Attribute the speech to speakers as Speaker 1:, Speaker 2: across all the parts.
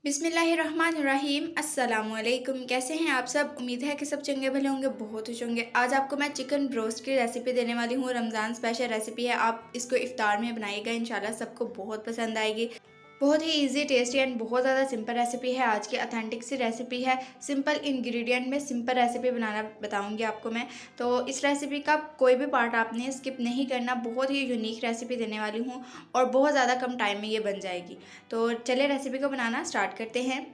Speaker 1: बिस्मिल्लाहिर्रहमानिर्रहीम अस्सलामुअलैकुम। कैसे हैं आप सब? उम्मीद है कि सब चंगे भले होंगे, बहुत खुश होंगे। आज आपको मैं चिकन ब्रोस्ट की रेसिपी देने वाली हूँ। रमज़ान स्पेशल रेसिपी है। आप इसको इफ्तार में बनाइएगा, इंशाल्लाह सबको बहुत पसंद आएगी। बहुत ही इजी, टेस्टी एंड बहुत ज़्यादा सिंपल रेसिपी है। आज की अथेंटिक सी रेसिपी है। सिंपल इंग्रेडिएंट में सिंपल रेसिपी बनाना बताऊंगी आपको मैं। तो इस रेसिपी का कोई भी पार्ट आपने स्किप नहीं करना। बहुत ही यूनिक रेसिपी देने वाली हूँ और बहुत ज़्यादा कम टाइम में ये बन जाएगी। तो चलिए रेसिपी को बनाना स्टार्ट करते हैं।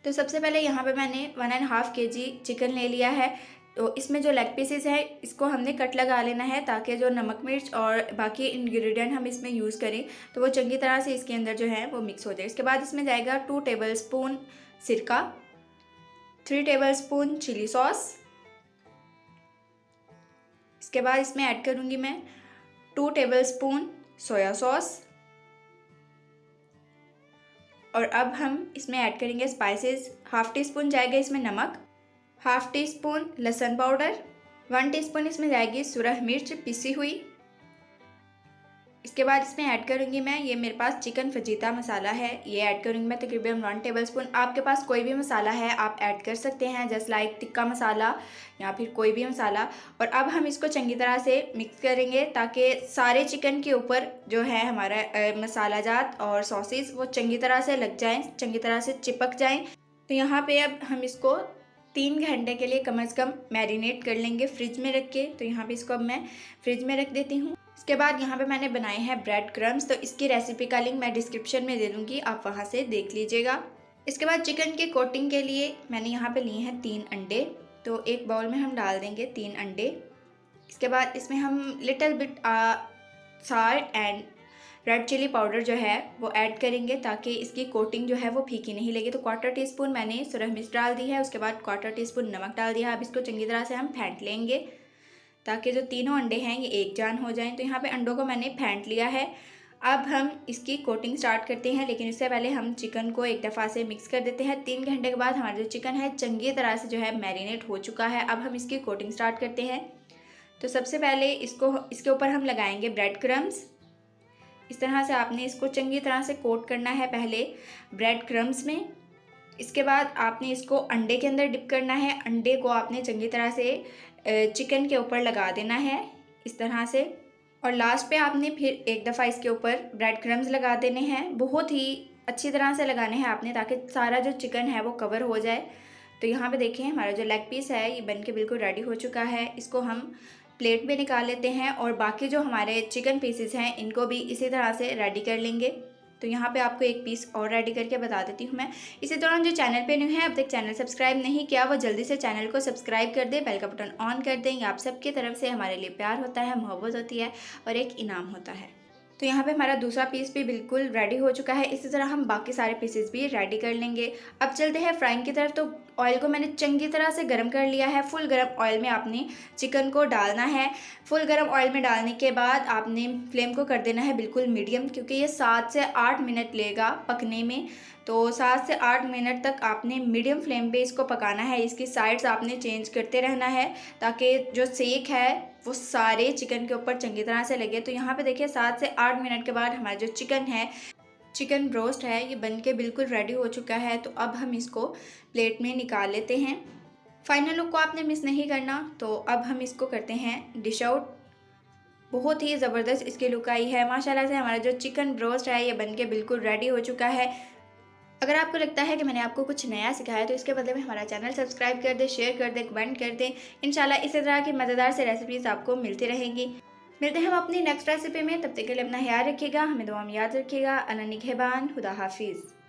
Speaker 1: तो सबसे पहले यहाँ पे मैंने 1.5 kg चिकन ले लिया है। तो इसमें जो लेग पीसेस है इसको हमने कट लगा लेना है, ताकि जो नमक मिर्च और बाकी इंग्रेडिएंट हम इसमें यूज़ करें तो वो चंगी तरह से इसके अंदर जो है वो मिक्स हो जाए। इसके बाद इसमें जाएगा 2 टेबलस्पून सिरका, 3 टेबलस्पून चिली सॉस। इसके बाद इसमें ऐड करूँगी मैं 2 टेबलस्पून सोया सॉस। और अब हम इसमें ऐड करेंगे स्पाइसेस। हाफ़ टी स्पून जाएगा इसमें नमक, हाफ़ टी स्पून लहसुन पाउडर, 1 टीस्पून इसमें जाएगी सुरख मिर्च पिसी हुई। इसके बाद इसमें ऐड करूँगी मैं, ये मेरे पास चिकन फजीता मसाला है, ये ऐड करूँगी मैं तकरीबन 1 टेबलस्पून। आपके पास कोई भी मसाला है आप ऐड कर सकते हैं, जस्ट लाइक टिक्का मसाला या फिर कोई भी मसाला। और अब हम इसको चंगी तरह से मिक्स करेंगे ताकि सारे चिकन के ऊपर जो है हमारा मसाला जात और सॉसेस वो चंगी तरह से लग जाएँ, चंगी तरह से चिपक जाएँ। तो यहाँ पे अब हम इसको 3 घंटे के लिए कम से कम मैरिनेट कर लेंगे फ्रिज में रख के। तो यहाँ पे इसको अब मैं फ्रिज में रख देती हूँ। इसके बाद यहाँ पे मैंने बनाए हैं ब्रेड क्रम्स, तो इसकी रेसिपी का लिंक मैं डिस्क्रिप्शन में दे दूँगी, आप वहाँ से देख लीजिएगा। इसके बाद चिकन के कोटिंग के लिए मैंने यहाँ पे लिए हैं 3 अंडे। तो एक बाउल में हम डाल देंगे 3 अंडे। इसके बाद इसमें हम little bit salt and red chilli powder जो है वो ऐड करेंगे, ताकि इसकी कोटिंग जो है वो फीकी नहीं लगे। तो 1/4 टीस्पून मैंने सुरख मिर्च डाल दी है, उसके बाद 1/4 टीस्पून नमक डाल दिया। अब इसको चंगी तरह से हम फेंट लेंगे ताकि जो तीनों अंडे हैं ये एक जान हो जाएं। तो यहाँ पे अंडों को मैंने फेंट लिया है। अब हम इसकी कोटिंग स्टार्ट करते हैं, लेकिन इससे पहले हम चिकन को एक दफ़ा से मिक्स कर देते हैं। 3 घंटे के बाद हमारा जो चिकन है चंगी तरह से जो है मैरिनेट हो चुका है। अब हम इसकी कोटिंग स्टार्ट करते हैं। तो सबसे पहले इसके ऊपर हम लगाएंगे ब्रेड क्रम्स। इस तरह से आपने इसको चंगी तरह से कोट करना है पहले ब्रेड क्रम्स में। इसके बाद आपने इसको अंडे के अंदर डिप करना है। अंडे को आपने चंगी तरह से चिकन के ऊपर लगा देना है इस तरह से। और लास्ट पे आपने फिर एक दफ़ा इसके ऊपर ब्रेड क्रम्स लगा देने हैं। बहुत ही अच्छी तरह से लगाने हैं आपने, ताकि सारा जो चिकन है वो कवर हो जाए। तो यहाँ पे देखें हमारा जो लेग पीस है ये बन के बिल्कुल रेडी हो चुका है। इसको हम प्लेट में निकाल लेते हैं और बाकी जो हमारे चिकन पीसेस हैं इनको भी इसी तरह से रेडी कर लेंगे। तो यहाँ पे आपको एक पीस और रेडी करके बता देती हूँ मैं। इसी दौरान जो चैनल पे न्यू है, अब तक चैनल सब्सक्राइब नहीं किया, वो जल्दी से चैनल को सब्सक्राइब कर दे, बेल का बटन ऑन कर दें। आप सबकी तरफ से हमारे लिए प्यार होता है, मोहब्बत होती है और एक इनाम होता है। तो यहाँ पे हमारा दूसरा पीस भी बिल्कुल रेडी हो चुका है। इसी तरह हम बाकी सारे पीसेस भी रेडी कर लेंगे। अब चलते हैं फ्राइंग की तरफ। तो ऑयल को मैंने चंगी तरह से गर्म कर लिया है। फुल गर्म ऑयल में आपने चिकन को डालना है। फुल गर्म ऑयल में डालने के बाद आपने फ्लेम को कर देना है बिल्कुल मीडियम, क्योंकि ये 7 से 8 मिनट लेगा पकने में। तो 7 से 8 मिनट तक आपने मीडियम फ्लेम पे इसको पकाना है। इसकी साइड्स आपने चेंज करते रहना है, ताकि जो सेक है वो सारे चिकन के ऊपर चंगी तरह से लगे। तो यहाँ पे देखिए 7 से 8 मिनट के बाद हमारा जो चिकन है, चिकन ब्रोस्ट है, ये बनके बिल्कुल रेडी हो चुका है। तो अब हम इसको प्लेट में निकाल लेते हैं। फाइनल लुक को आपने मिस नहीं करना। तो अब हम इसको करते हैं डिश आउट। बहुत ही ज़बरदस्त इसकी लुक आई है माशाल्लाह से। हमारा जो चिकन ब्रोस्ट है ये बनके बिल्कुल रेडी हो चुका है। अगर आपको लगता है कि मैंने आपको कुछ नया सिखाया तो इसके बदले में हमारा चैनल सब्सक्राइब कर दें, शेयर कर दें, कमेंट कर दें। इंशाल्लाह इसी तरह की मज़ेदार से रेसिपीज़ आपको मिलती रहेंगी। मिलते हैं हम अपनी नेक्स्ट रेसिपी में, तब तक के लिए अपना ख्याल रखिएगा, हमें दुआ में याद रखिएगा। अल्लाह निगहबान, खुदा हाफिज़।